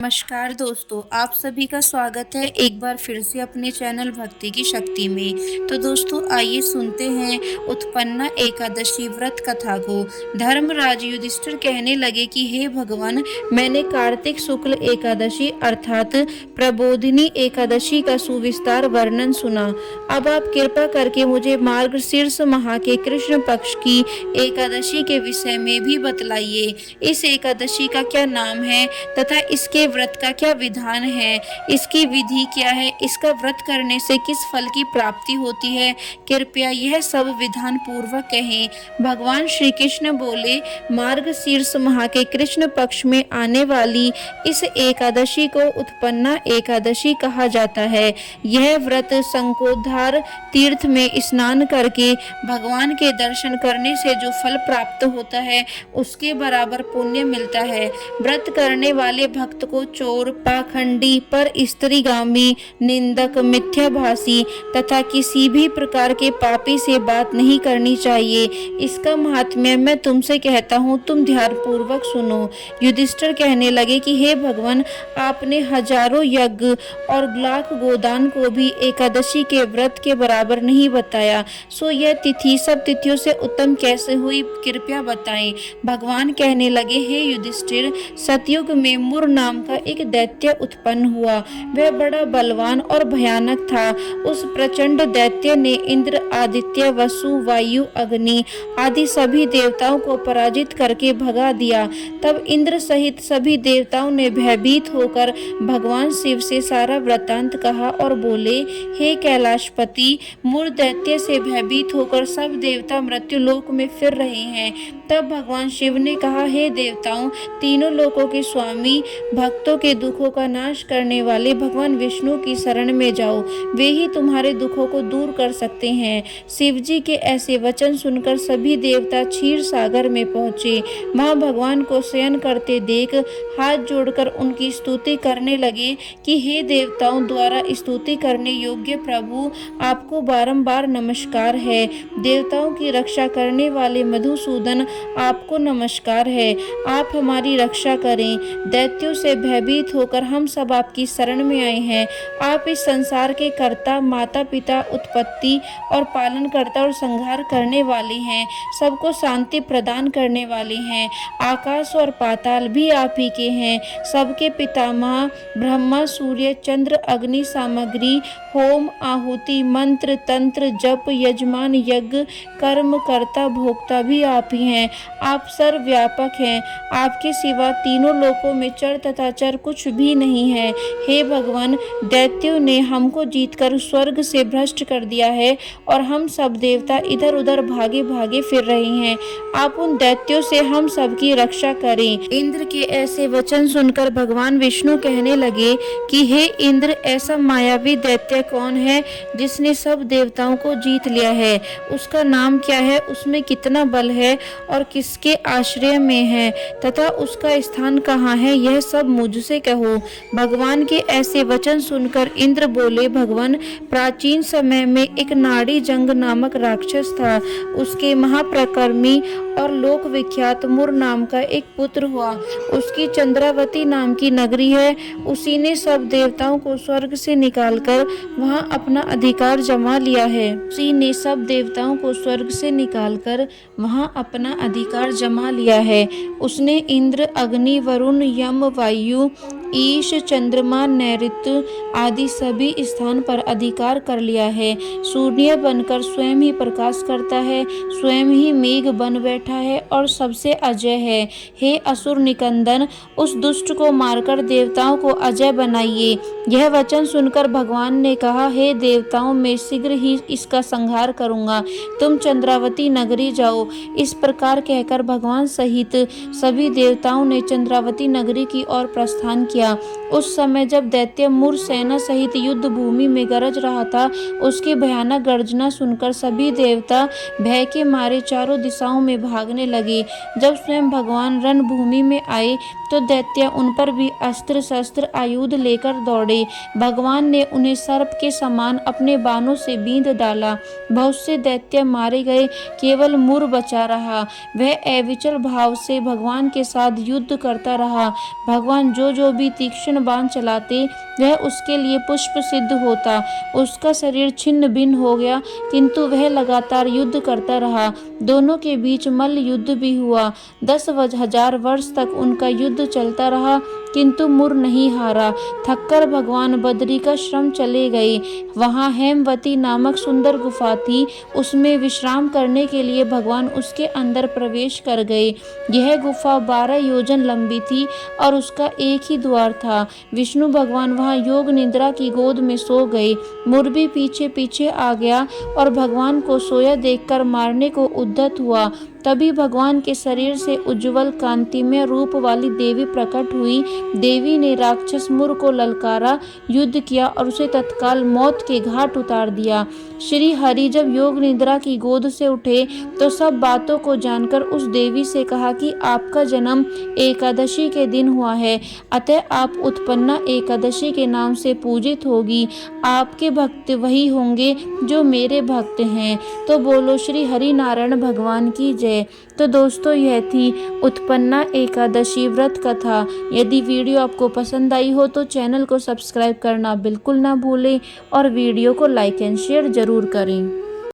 नमस्कार दोस्तों, आप सभी का स्वागत है एक बार फिर से अपने चैनल भक्ति की शक्ति में। तो दोस्तों आइए सुनते हैं उत्पन्ना एकादशी व्रत कथा को। धर्मराज युधिष्ठिर कहने लगे कि हे भगवान, मैंने कार्तिक शुक्ल एकादशी अर्थात प्रबोधिनी एकादशी का सुविस्तार वर्णन सुना। अब आप कृपा करके मुझे मार्गशीर्ष माह के कृष्ण पक्ष की एकादशी के विषय में भी बतलाइए। इस एकादशी का क्या नाम है तथा इसके व्रत का क्या विधान है, इसकी विधि क्या है, इसका व्रत करने से किस फल की प्राप्ति होती है, कृपया यह सब विधान पूर्वक कहें। भगवान श्री कृष्ण बोले, मार्गशीर्ष माह के कृष्ण पक्ष में आने वाली इस एकादशी को उत्पन्ना एकादशी कहा जाता है। यह व्रत संकोद्धार तीर्थ में स्नान करके भगवान के दर्शन करने से जो फल प्राप्त होता है उसके बराबर पुण्य मिलता है। व्रत करने वाले भक्त को चोर, पाखंडी, पर स्त्रीगामी, निंदक, मिथ्याभाषी तथा किसी भी प्रकार के पापी से बात नहीं करनी चाहिए। इसका महात्म्य मैं तुमसे कहता हूँ, तुम ध्यानपूर्वक सुनो। युधिष्ठिर कहने लगे कि हे भगवान, आपने हजारों यज्ञ और लाख गोदान को भी एकादशी के व्रत के बराबर नहीं बताया, सो यह तिथि सब तिथियों से उत्तम कैसे हुई, कृपया बताएं। भगवान कहने लगे, हे युधिष्ठिर, सतयुग में मुर नाम का एक दैत्य उत्पन्न हुआ। वह बड़ा बलवान और भयानक था। उस प्रचंड दैत्य ने इंद्र, आदित्य, वसु, वायु, अग्नि आदि सभी देवताओं को पराजित करके भगा दिया। तब इंद्र सहित सभी देवताओं ने भयभीत होकर भगवान शिव से सारा वृत्तांत कहा और बोले, हे कैलाशपति, मुर दैत्य से भयभीत होकर सब देवता मृत्यु लोक में फिर रहे हैं। तब भगवान शिव ने कहा, हे देवताओं, तीनों लोकों के स्वामी, भक्तों के दुखों का नाश करने वाले भगवान विष्णु की शरण में जाओ, वे ही तुम्हारे दुखों को दूर कर सकते हैं। शिव जी के ऐसे वचन सुनकर सभी देवता क्षीर सागर में पहुंचे। वहां भगवान को शयन करते देख हाथ जोड़कर उनकी स्तुति करने लगे कि हे देवताओं द्वारा स्तुति करने योग्य प्रभु, आपको बारंबार नमस्कार है। देवताओं की रक्षा करने वाले मधुसूदन, आपको नमस्कार है। आप हमारी रक्षा करें। दैत्यों से भयभीत होकर हम सब आपकी शरण में आए हैं। आप इस संसार के कर्ता, माता पिता, उत्पत्ति और पालन करता और संहार करने वाले हैं। सबको शांति प्रदान करने वाले हैं। आकाश और पाताल भी आप ही के हैं। सबके पितामह ब्रह्मा, सूर्य, चंद्र, अग्नि, सामग्री, होम, आहुति, मंत्र, तंत्र, जप, यजमान, यज्ञ, कर्म, कर्ता, भोक्ता भी आप ही हैं। आप सर्वव्यापक हैं। आपके सिवा तीनों लोकों में चर तथा चर कुछ भी नहीं है। हे भगवान, दैत्यों ने हमको जीतकर स्वर्ग से भ्रष्ट कर दिया है और हम सब देवता इधर उधर भागे भागे फिर रहे हैं। आप उन दैत्यों से हम सबकी रक्षा करें। इंद्र के ऐसे वचन सुनकर भगवान विष्णु कहने लगे कि हे इंद्र, ऐसा मायावी दैत्य कौन है जिसने सब देवताओं को जीत लिया है? उसका नाम क्या है, उसमें कितना बल है और किसके आश्रय में है तथा उसका स्थान कहाँ है, यह सब मुझसे कहो। भगवान के ऐसे वचन सुनकर इंद्र बोले, भगवान, प्राचीन समय में एक नाड़ी जंग नामक राक्षस था। उसके महाप्रकर्मी और लोक विख्यात मुर नाम का एक पुत्र हुआ। उसकी चंद्रावती नाम की नगरी है। उसी ने सब देवताओं को स्वर्ग से निकालकर वहां अपना अधिकार जमा लिया है। उसी ने सब देवताओं को स्वर्ग से निकालकर वहां अपना अधिकार जमा लिया है। उसने इंद्र, अग्नि, वरुण, यम, वायु, ईश, चंद्रमा, नैऋत्य आदि सभी स्थान पर अधिकार कर लिया है। सूर्य बनकर स्वयं ही प्रकाश करता है, स्वयं ही मेघ बन बैठा है और सबसे अजय है। हे असुर निकंदन, उस दुष्ट को मारकर देवताओं को अजय बनाइए। यह वचन सुनकर भगवान ने कहा, हे देवताओं, मैं शीघ्र ही इसका संहार करूंगा। तुम चंद्रावती नगरी जाओ। इस प्रकार कहकर भगवान सहित सभी देवताओं ने चंद्रावती नगरी की ओर प्रस्थान किया। उस समय जब दैत्य मुर सेना सहित युद्ध भूमि में गरज रहा था, उसकी भयानक गर्जना सुनकर सभी देवता भय के मारे चारों दिशाओं में भागने लगे। जब स्वयं भगवान रणभूमि में आए तो दैत्य उन पर भी अस्त्र शस्त्र आयुध लेकर दौड़े। भगवान ने उन्हें सर्प के समान अपने बाणों से बींध डाला। बहुत से दैत्य मारे गए, केवल मुर बचा रहा। वह अविचल भाव से भगवान के साथ युद्ध करता रहा। भगवान जो भी तीक्ष्ण बाण चलाते वह उसके लिए पुष्प सिद्ध होता। उसका शरीर छिन्न भिन्न हो गया, किंतु वह लगातार युद्ध करता रहा। दोनों के बीच मल्ल युद्ध भी हुआ। 10,000 वर्ष तक उनका युद्ध चलता रहा, किंतु मुर नहीं हारा। थककर भगवान बद्री का श्रम चले गए। वहां हेमवती नामक सुंदर गुफा थी। उसमें विश्राम करने के लिए भगवान उसके अंदर प्रवेश कर गए। यह गुफा 12 योजन लंबी थी और उसका एक ही द्वार था। विष्णु भगवान वहां योग निद्रा की गोद में सो गए। मुर भी पीछे पीछे आ गया और भगवान को सोया देखकर मारने को उद्यत हुआ। तभी भगवान के शरीर से उज्ज्वल कांतिमय रूप वाली देवी प्रकट हुई। देवी ने राक्षस मुर को ललकारा, युद्ध किया और उसे तत्काल मौत के घाट उतार दिया। श्री हरि जब योग निद्रा की गोद से उठे तो सब बातों को जानकर उस देवी से कहा कि आपका जन्म एकादशी के दिन हुआ है, अतः आप उत्पन्ना एकादशी के नाम से पूजित होगी। आपके भक्त वही होंगे जो मेरे भक्त हैं। तो बोलो श्री हरि नारायण भगवान की जय। तो दोस्तों, यह थी उत्पन्ना एकादशी व्रत कथा। यदि वीडियो आपको पसंद आई हो तो चैनल को सब्सक्राइब करना बिल्कुल ना भूलें और वीडियो को लाइक एंड शेयर जरूर करें।